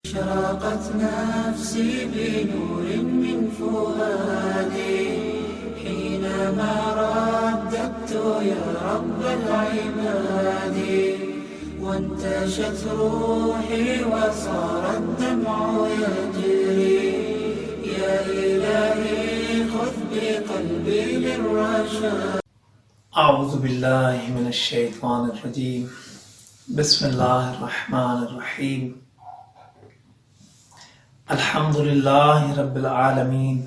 أشرقت نفسي بنور من فؤادي حينما رددت يا رب العباد وانتشت روحي وصار الدمع يجري يا إلهي خذ بقلبي للرشاد. أعوذ بالله من الشيطان الرجيم. بسم الله الرحمن الرحيم. الحمد لله رب العالمين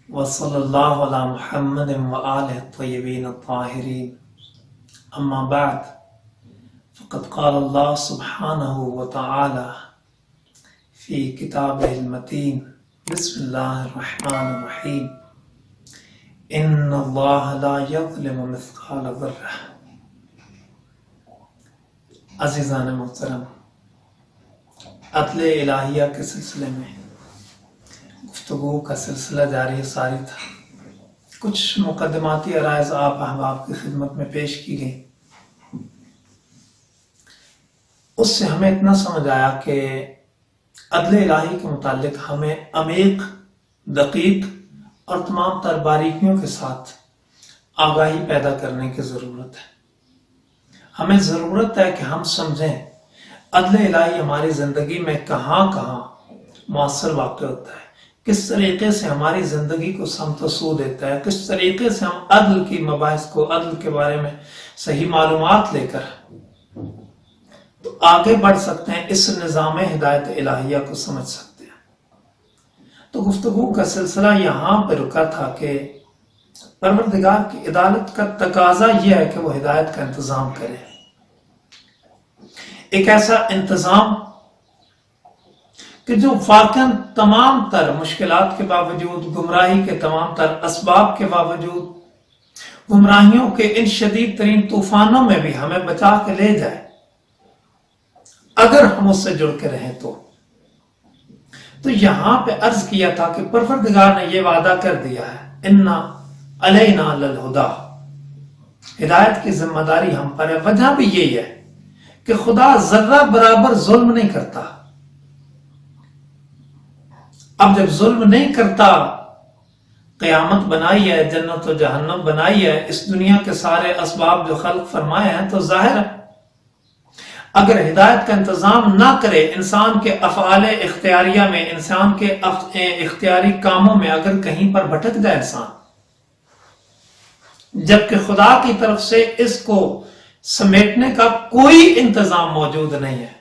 وصلى الله على محمد وآله الطيبين الطاهرين. أما بعد فقد قال الله سبحانه وتعالى في كتابه المتين بسم الله الرحمن الرحيم إن الله لا يظلم مثقال ذرة. عزیزان محترم، عدل الہیہ کے سلسلے میں گفتگو کا سلسلہ جاری ساری تھا. کچھ مقدماتی عرائض آپ احباب کی خدمت میں پیش کی گئی. اس سے ہمیں اتنا سمجھ آیا کہ عدل الہی کے متعلق ہمیں عمیق، دقیق اور تمام تر باریکیوں کے ساتھ آگاہی پیدا کرنے کی ضرورت ہے. ہمیں ضرورت ہے کہ ہم سمجھیں عدل الہی ہماری زندگی میں کہاں کہاں مؤثر واقع ہوتا ہے، کس طریقے سے ہماری زندگی کو سمت و سو دیتا ہے، کس طریقے سے ہم عدل کی مباحث کو، عدل کے بارے میں صحیح معلومات لے کر تو آگے بڑھ سکتے ہیں، اس نظام ہدایت الہیہ کو سمجھ سکتے ہیں. تو گفتگو کا سلسلہ یہاں پہ رکا تھا کہ پروردگار کی عدالت کا تقاضا یہ ہے کہ وہ ہدایت کا انتظام کرے. ایک ایسا انتظام کہ جو واقعاً تمام تر مشکلات کے باوجود، گمراہی کے تمام تر اسباب کے باوجود، گمراہیوں کے ان شدید ترین طوفانوں میں بھی ہمیں بچا کے لے جائے اگر ہم اس سے جڑ کے رہیں تو یہاں پہ عرض کیا تھا کہ پروردگار نے یہ وعدہ کر دیا ہے اِنَّا عَلَيْنَا لَلْهُدَى، ہدایت کی ذمہ داری ہم پر ہے. وجہ بھی یہی ہے کہ خدا ذرہ برابر ظلم نہیں کرتا. اب جب ظلم نہیں کرتا، قیامت بنائی ہے، جنت و جہنم بنائی ہے، اس دنیا کے سارے اسباب جو خلق فرمائے ہیں، تو ظاہر ہے اگر ہدایت کا انتظام نہ کرے، انسان کے افعال اختیاریہ میں، انسان کے اختیاری کاموں میں اگر کہیں پر بھٹک جائے انسان، جبکہ خدا کی طرف سے اس کو سمیٹنے کا کوئی انتظام موجود نہیں ہے،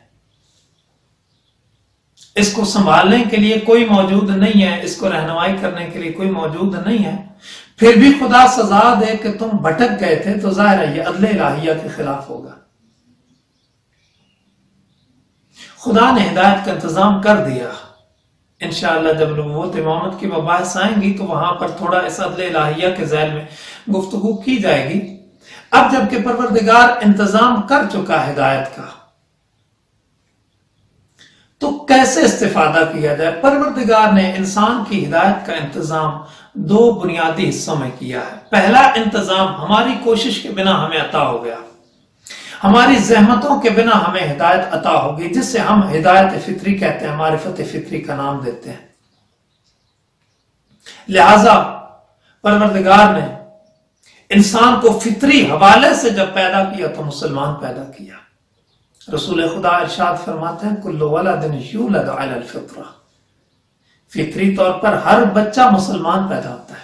اس کو سنبھالنے کے لیے کوئی موجود نہیں ہے، اس کو رہنمائی کرنے کے لیے کوئی موجود نہیں ہے، پھر بھی خدا سزا دے کہ تم بھٹک گئے تھے، تو ظاہر ہے یہ عدل الہیہ کے خلاف ہوگا. خدا نے ہدایت کا انتظام کر دیا. انشاءاللہ جب نبوت امامت کی مباحث آئیں گی تو وہاں پر تھوڑا اس عدل الہیہ کے ذیل میں گفتگو کی جائے گی. اب جبکہ پروردگار انتظام کر چکا ہدایت کا، تو کیسے استفادہ کیا جائے؟ پروردگار نے انسان کی ہدایت کا انتظام دو بنیادی حصوں میں کیا ہے. پہلا انتظام ہماری کوشش کے بنا ہمیں عطا ہو گیا، ہماری زحمتوں کے بنا ہمیں ہدایت عطا ہوگی، جس سے ہم ہدایت فطری کہتے ہیں، معرفت فطری کا نام دیتے ہیں. لہذا پروردگار نے انسان کو فطری حوالے سے جب پیدا کیا تو مسلمان پیدا کیا. رسول خدا ارشاد فرماتے ہیں کل ولد یولد علی الفطرہ، فطری طور پر ہر بچہ مسلمان پیدا ہوتا ہے،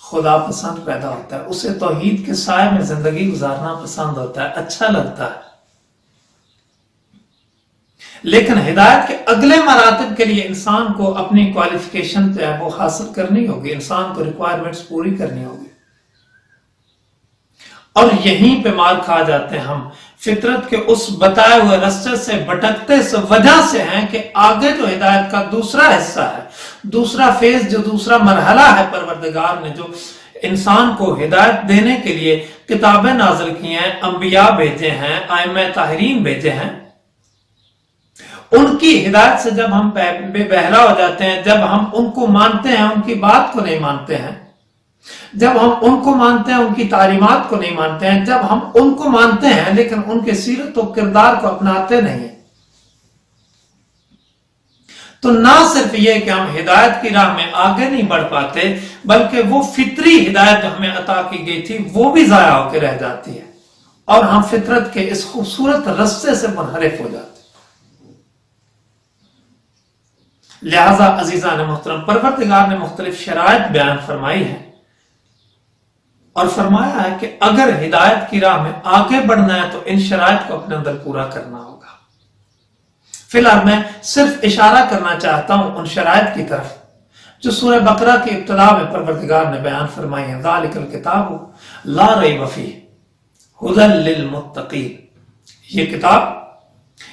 خدا پسند پیدا ہوتا ہے، اسے توحید کے سائے میں زندگی گزارنا پسند ہوتا ہے، اچھا لگتا ہے. لیکن ہدایت کے اگلے مراتب کے لیے انسان کو اپنی کوالیفیکیشن جو ہے وہ حاصل کرنی ہوگی، انسان کو ریکوائرمنٹس پوری کرنی ہوگی. اور یہیں پہ مار کھا جاتے ہیں ہم. فطرت کے اس بتائے ہوئے رستے سے بھٹکتے سے وجہ سے ہیں کہ آگے جو ہدایت کا دوسرا حصہ ہے، دوسرا فیز، جو دوسرا مرحلہ ہے، پروردگار نے جو انسان کو ہدایت دینے کے لیے کتابیں نازل کی ہیں، انبیاء بھیجے ہیں، ائمہ طاہرین بھیجے ہیں، ان کی ہدایت سے جب ہم بے بہرا ہو جاتے ہیں، جب ہم ان کو مانتے ہیں، ان کی بات کو نہیں مانتے ہیں، جب ہم ان کو مانتے ہیں ان کی تعلیمات کو نہیں مانتے ہیں، جب ہم ان کو مانتے ہیں لیکن ان کے سیرت و کردار کو اپناتے نہیں ہیں، تو نہ صرف یہ کہ ہم ہدایت کی راہ میں آگے نہیں بڑھ پاتے، بلکہ وہ فطری ہدایت جو ہمیں عطا کی گئی تھی وہ بھی ضائع ہو کے رہ جاتی ہے، اور ہم فطرت کے اس خوبصورت رستے سے منحرف ہو جاتے ہیں۔ لہذا عزیزان محترم، پروردگار نے مختلف شرائط بیان فرمائی ہیں اور فرمایا ہے کہ اگر ہدایت کی راہ میں آگے بڑھنا ہے تو ان شرائط کو اپنے اندر پورا کرنا ہوگا۔ فی الحال میں صرف اشارہ کرنا چاہتا ہوں ان شرائط کی طرف جو سورہ بقرہ کی ابتدا میں پروردگار نے بیان فرمائی ہیں۔ ذالک الکتاب لا ریب فیہ ھدی للمتقین، یہ کتاب،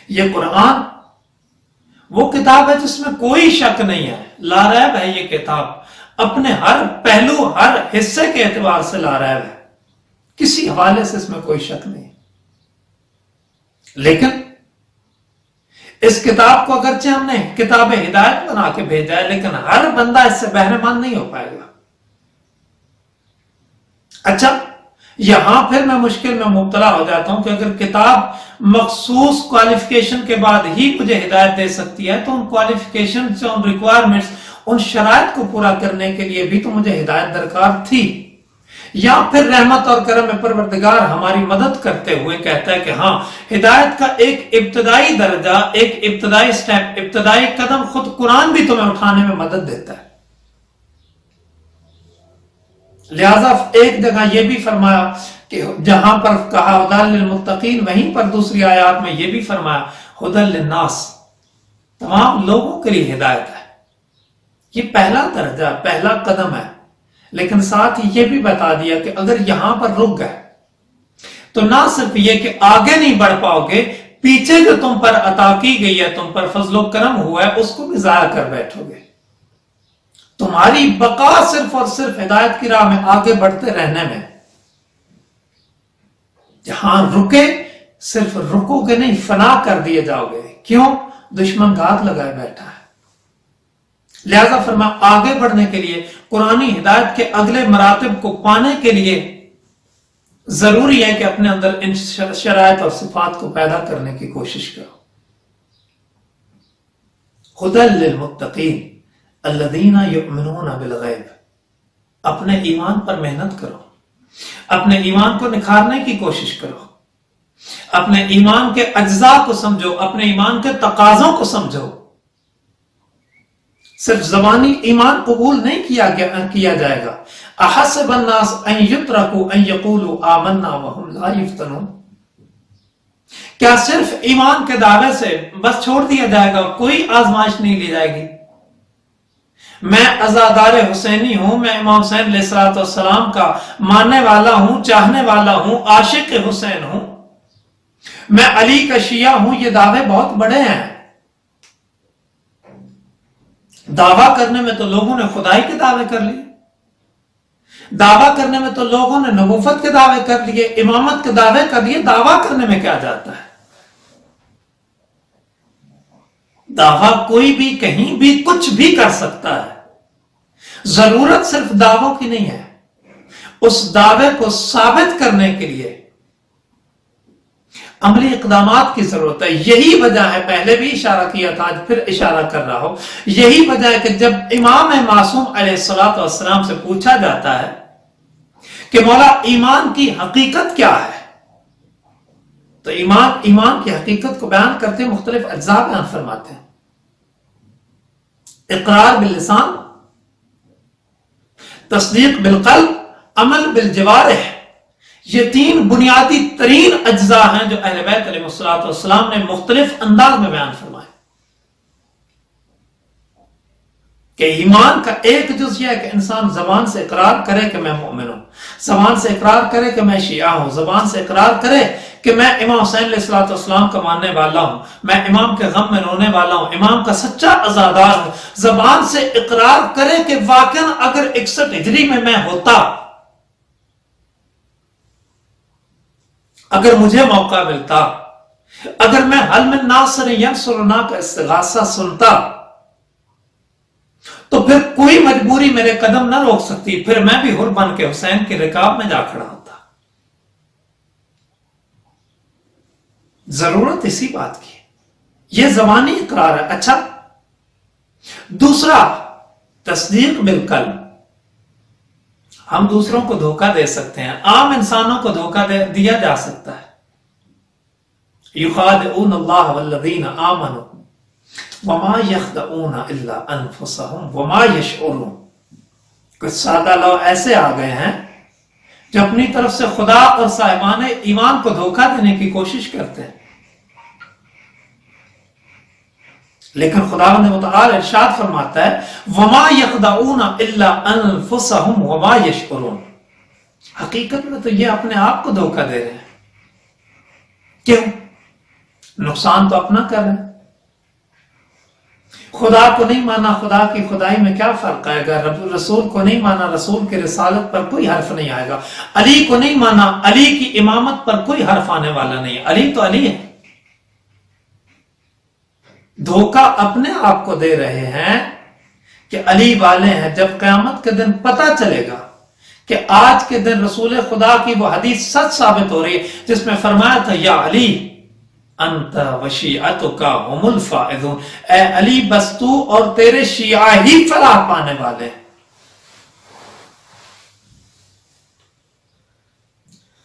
یہ قرآن وہ کتاب ہے جس میں کوئی شک نہیں ہے، لا ریب ہے یہ کتاب، اپنے ہر پہلو، ہر حصے کے اعتبار سے لا ریب ہے، کسی حوالے سے اس میں کوئی شک نہیں۔ لیکن اس کتاب کو اگرچہ ہم نے کتاب ہدایت بنا کے بھیجا ہے، لیکن ہر بندہ اس سے بہرے مند نہیں ہو پائے گا۔ اچھا، یہاں پھر میں مشکل میں مبتلا ہو جاتا ہوں کہ اگر کتاب مخصوص کوالیفیکیشن کے بعد ہی مجھے ہدایت دے سکتی ہے تو ان کوالیفیکیشن سے، ان ریکوائرمنٹس، ان شرائط کو پورا کرنے کے لیے بھی تو مجھے ہدایت درکار تھی۔ یا پھر رحمت اور کرم میں پروردگار ہماری مدد کرتے ہوئے کہتا ہے کہ ہاں، ہدایت کا ایک ابتدائی درجہ، ایک ابتدائی سٹیپ، ابتدائی قدم خود قرآن بھی تمہیں اٹھانے میں مدد دیتا ہے۔ لہذا ایک جگہ یہ بھی فرمایا کہ جہاں پر کہا ھدی للمتقین، وہیں پر دوسری آیات میں یہ بھی فرمایا ھدی للناس، تمام لوگوں کے لیے ہدایت ہے۔ یہ پہلا درجہ، پہلا قدم ہے، لیکن ساتھ ہی یہ بھی بتا دیا کہ اگر یہاں پر رک گئے تو نہ صرف یہ کہ آگے نہیں بڑھ پاؤ گے، پیچھے جو تم پر عطا کی گئی ہے، تم پر فضل و کرم ہوا ہے، اس کو بھی ضائع کر بیٹھو گے۔ تمہاری بقا صرف اور صرف ہدایت کی راہ میں آگے بڑھتے رہنے میں۔ جہاں رکے، صرف رکو گے نہیں، فنا کر دیے جاؤ گے۔ کیوں؟ دشمن گھات لگائے بیٹھا ہے۔ لہذا فرمایا آگے بڑھنے کے لیے، قرآنی ہدایت کے اگلے مراتب کو پانے کے لیے ضروری ہے کہ اپنے اندر ان شرائط اور صفات کو پیدا کرنے کی کوشش کرو۔ ھدی للمتقین الذین یؤمنون بالغیب، اپنے ایمان پر محنت کرو، اپنے ایمان کو نکھارنے کی کوشش کرو، اپنے ایمان کے اجزاء کو سمجھو، اپنے ایمان کے تقاضوں کو سمجھو۔ صرف زبانی ایمان قبول نہیں کیا جائے گا۔ احسب الناس ان یترکوا ان یقولوا آمنا وهم لا یفتنون، کیا صرف ایمان کے دعوے سے بس چھوڑ دیا جائے گا، کوئی آزمائش نہیں لی جائے گی؟ میں عزادار حسینی ہوں، میں امام حسین علیہ السلام کا ماننے والا ہوں، چاہنے والا ہوں، عاشق حسین ہوں، میں علی کا شیعہ ہوں، یہ دعوے بہت بڑے ہیں۔ دعویٰ کرنے میں تو لوگوں نے خدائی کے دعوے کر لیے، دعویٰ کرنے میں تو لوگوں نے نبوت کے دعوے کر لیے، امامت کے دعوے کر لیے۔ دعویٰ کرنے میں کیا جاتا ہے؟ دعویٰ کوئی بھی کہیں بھی کچھ بھی کر سکتا ہے، ضرورت صرف دعووں کی نہیں ہے، اس دعوے کو ثابت کرنے کے لیے عملی اقدامات کی ضرورت ہے۔ یہی وجہ ہے، پہلے بھی اشارہ کیا تھا، آج پھر اشارہ کر رہا ہوں، یہی وجہ ہے کہ جب امام معصوم علیہ السلام سے پوچھا جاتا ہے کہ مولا ایمان کی حقیقت کیا ہے، تو ایمان کی حقیقت کو بیان کرتے مختلف اجزاء بیان فرماتے ہیں۔ اقرار باللسان، تصدیق بالقلب، عمل بالجوارح، یہ تین بنیادی ترین اجزاء ہیں جو اہل بیت علیہ السلام نے مختلف انداز میں بیان فرمائے کہ ایمان کا ایک جز یہ ہے کہ انسان زبان سے اقرار کرے کہ میں مومن ہوں، زبان سے اقرار کرے کہ میں شیعہ ہوں، زبان سے اقرار کرے کہ میں امام حسین علیہ السلام کا ماننے والا ہوں، میں امام کے غم میں رونے والا ہوں، امام کا سچا عزادار ہوں۔ زبان سے اقرار کرے کہ واقعا اگر 61 ہجری میں ہوتا، اگر مجھے موقع ملتا، اگر میں حل من ناصر ینصرنا کا استغاثہ سنتا، تو پھر کوئی مجبوری میرے قدم نہ روک سکتی، پھر میں بھی حر بن کے حسین کے رکاب میں جا کھڑا ہوتا۔ ضرورت اسی بات کی، یہ زبانی اقرار ہے۔ اچھا، دوسرا تصدیق بالقلب. ہم دوسروں کو دھوکہ دے سکتے ہیں, عام انسانوں کو دھوکہ دیا جا سکتا ہے. یخادعون اللہ والذین آمنوا وما یخدعون الا انفسهم وما یشعرون. کچھ سادہ لوگ ایسے آ گئے ہیں جو اپنی طرف سے خدا اور صاحبان ایمان کو دھوکہ دینے کی کوشش کرتے ہیں, لیکن خدا متعال ارشاد فرماتا ہے وما یخدعون الا انفسهم وما یشعرون. حقیقت میں تو یہ اپنے آپ کو دھوکہ دے رہے ہیں. کیوں؟ نقصان تو اپنا کر رہے ہیں. خدا کو نہیں مانا, خدا کی خدائی میں کیا فرق آئے گا؟ رسول کو نہیں مانا, رسول کے رسالت پر کوئی حرف نہیں آئے گا. علی کو نہیں مانا, علی کی امامت پر کوئی حرف آنے والا نہیں ہے. علی تو علی ہے. دھوکہ اپنے آپ کو دے رہے ہیں کہ علی والے ہیں. جب قیامت کے دن پتہ چلے گا کہ آج کے دن رسول خدا کی وہ حدیث سچ ثابت ہو رہی ہے جس میں فرمایا تھا یا علی انت وشیعتک هم الفائزون, اے علی بس تو اور تیرے شیعہ ہی فلاح پانے والے.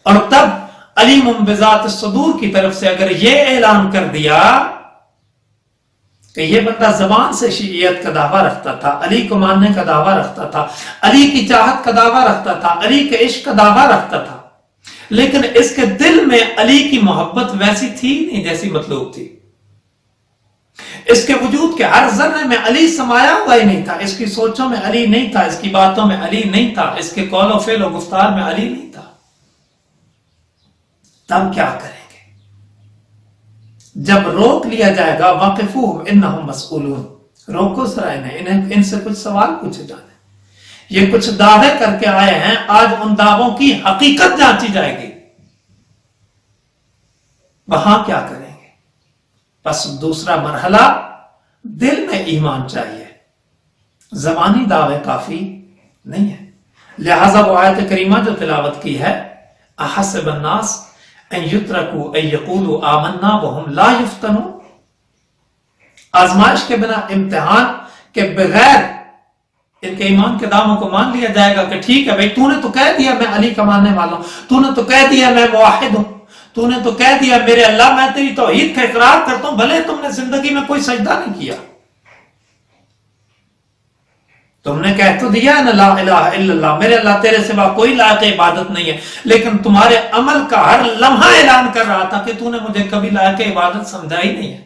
اور تب علی بذات الصدور کی طرف سے اگر یہ اعلان کر دیا کہ یہ بندہ زبان سے شیعیت کا دعویٰ رکھتا تھا, علی کو ماننے کا دعویٰ رکھتا تھا, علی کی چاہت کا دعویٰ رکھتا تھا, علی کے عشق کا دعویٰ رکھتا تھا, لیکن اس کے دل میں علی کی محبت ویسی تھی نہیں جیسی مطلوب تھی. اس کے وجود کے ہر ذرے میں علی سمایا ہوا ہی نہیں تھا. اس کی سوچوں میں علی نہیں تھا, اس کی باتوں میں علی نہیں تھا, اس کے قول و فعل و گفتار میں علی نہیں تھا. تب کیا کریں گے جب روک لیا جائے گا؟ وقفوہم انہم مسئولون. روکو ذرا انہیں, ان سے کچھ سوال پوچھے جانے. یہ کچھ دعوے کر کے آئے ہیں, آج ان دعووں کی حقیقت جانچی جائے گی. وہاں کیا کریں گے؟ بس دوسرا مرحلہ, دل میں ایمان چاہیے, زبانی دعوے کافی نہیں ہے. لہذا وہ آیت کریمہ جو تلاوت کی ہے, احسب الناس ان یترکوا ان یقولوا آمنا وهم لا یفتنون. آزمائش کے بنا, امتحان کے بغیر ان کے ایمان کے دعووں کو مان لیا جائے گا کہ ٹھیک ہے بھائی, تو نے تو کہہ دیا میں علی کا ماننے والا ہوں, تو نے تو کہہ دیا میں موحد ہوں, تو نے تو کہہ دیا میرے اللہ میں تیری توحید کا اقرار کرتا ہوں, بھلے تم نے زندگی میں کوئی سجدہ نہیں کیا, تم نے کہہ تو دیا نا لا الہ الا اللہ, میرے اللہ تیرے سوا کوئی لائق عبادت نہیں ہے, لیکن تمہارے عمل کا ہر لمحہ اعلان کر رہا تھا کہ تو نے مجھے کبھی لائق عبادت سمجھا ہی نہیں ہے.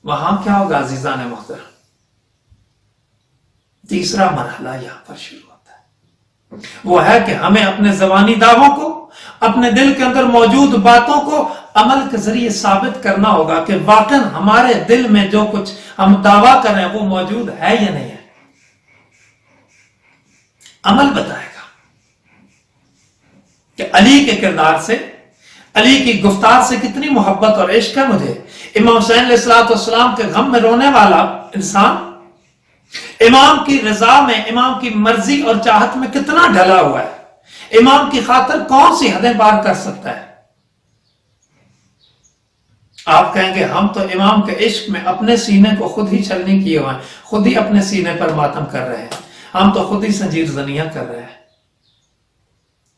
وہاں کیا ہوگا عزیزان محترم؟ تیسرا مرحلہ یہاں پر شروع ہوتا ہے. وہ ہے کہ ہمیں اپنے زبانی دعووں کو, اپنے دل کے اندر موجود باتوں کو عمل کے ذریعے ثابت کرنا ہوگا کہ واقعا ہمارے دل میں جو کچھ ہم دعویٰ کر رہے ہیں وہ موجود ہے یا نہیں ہے. عمل بتائے گا کہ علی کے کردار سے, علی کی گفتار سے کتنی محبت اور عشق ہے مجھے. امام حسین علیہ السلام کے غم میں رونے والا انسان امام کی رضا میں, امام کی مرضی اور چاہت میں کتنا ڈھلا ہوا ہے. امام کی خاطر کون سی حدیں پار کر سکتا ہے؟ آپ کہیں گے ہم تو امام کے عشق میں اپنے سینے کو خود ہی چھلنی کیے ہوئے ہیں, خود ہی اپنے سینے پر ماتم کر رہے ہیں, ہم تو خود ہی زنجیر زنیاں کر رہے ہیں.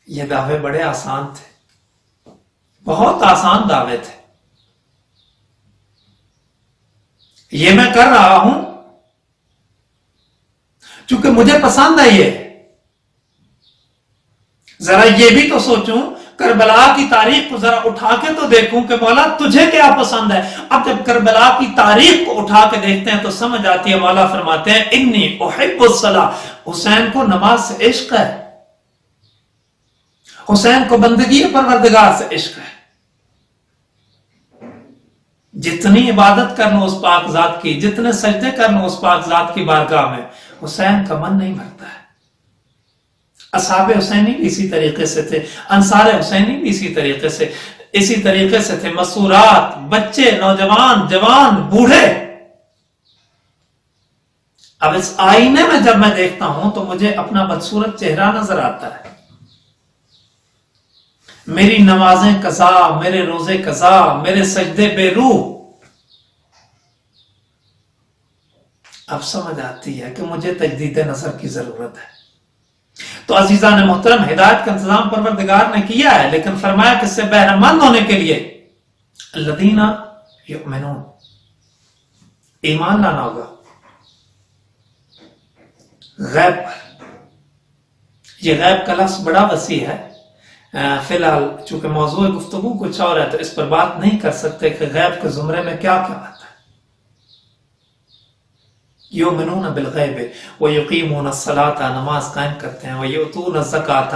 یہ دعوے بڑے آسان تھے, بہت آسان دعوے تھے. یہ میں کر رہا ہوں چونکہ مجھے پسند ہے. یہ ذرا یہ بھی تو سوچوں, کربلا کی تاریخ کو ذرا اٹھا کے تو دیکھوں کہ مولا تجھے کیا پسند ہے. اب جب کربلا کی تاریخ کو اٹھا کے دیکھتے ہیں تو سمجھ آتی ہے. مولا فرماتے ہیں انی احب الصلاۃ, حسین کو نماز سے عشق ہے, حسین کو بندگی پروردگار سے عشق ہے. جتنی عبادت کر لو اس پاک ذات کی, جتنے سجدے کر لو اس پاک ذات کی بارگاہ میں, حسین کا من نہیں بھرتا ہے. اصحاب حسینی بھی اسی طریقے سے تھے, انصار حسینی بھی اسی طریقے سے تھے. مسورات, بچے, نوجوان, جوان, بوڑھے. اب اس آئینے میں جب میں دیکھتا ہوں تو مجھے اپنا بدصورت چہرہ نظر آتا ہے. میری نمازیں قضا, میرے روزے قضا, میرے سجدے بے روح. اب سمجھ آتی ہے کہ مجھے تجدید نظر کی ضرورت ہے۔ تو عزیزان محترم، ہدایت کا انتظام پروردگار نے کیا ہے، لیکن فرمایا کہ اس سے بہرہ مند ہونے کے لیے الذین یؤمنون، ایمان لانا ہوگا غیب پر۔ یہ غیب کا لفظ بڑا وسیع ہے، فی الحال چونکہ موضوع گفتگو کچھ اور ہے تو اس پر بات نہیں کر سکتے کہ غیب کے زمرے میں کیا کیا آتا ہے۔ یؤمنون بالغیب ویقیمون الصلاۃ، نماز قائم کرتے ہیں، ویؤتون الزکاۃ،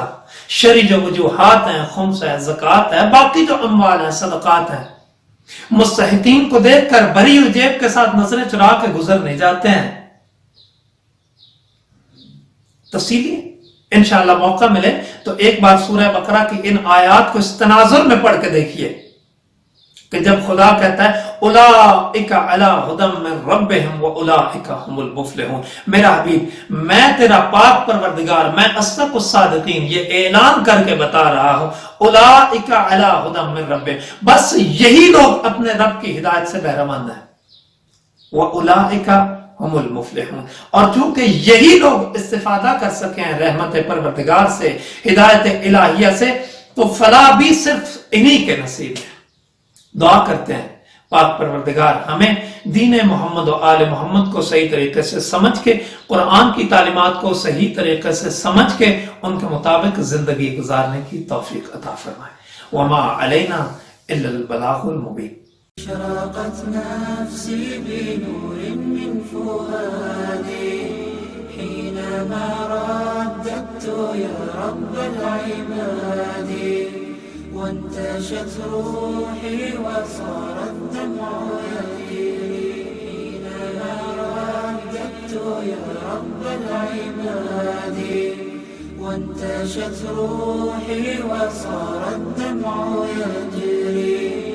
شرعی جو وجوہات ہیں، خمس ہے، زکوٰۃ ہے، باقی جو اموال ہیں، صدقات ہیں، مستحقین کو دیکھ کر بری ہوئی جیب کے ساتھ نظریں چرا کے گزر نہیں جاتے ہیں۔ تفصیلی انشاءاللہ موقع ملے تو ایک بار سورہ بقرہ کی ان آیات کو اس تناظر میں پڑھ کے دیکھیے کہ جب خدا کہتا ہے اولئک علی ھدی من ربہم واولئک ھم المفلحون، میرا حبیب میں تیرا پاک پروردگار، میں اصدق الصادقین یہ اعلان کر کے بتا رہا ہوں، اولئک علی ھدی من ربہم، بس یہی لوگ اپنے رب کی ہدایت سے بہرہ مند ہیں، واولئک ھم المفلحون، اور چونکہ یہی لوگ استفادہ کر سکے ہیں رحمت پروردگار سے، ہدایت الہیہ سے، تو فلاح بھی صرف انہی کے نصیب ہے۔ دعا کرتے ہیں پاک پروردگار ہمیں دین محمد و آل محمد کو صحیح طریقے سے سمجھ کے، قرآن کی تعلیمات کو صحیح طریقے سے سمجھ کے ان کے مطابق زندگی گزارنے کی توفیق عطا فرمائے۔ وما علینا الا البلاغ المبین۔ شرقت نفسي بنور من فؤادي حينما رددت يا رب العباد، وانتشت روحي وصار الدمع يجري حينما رددت يا رب العباد، وانتشت روحي وصار الدمع يجري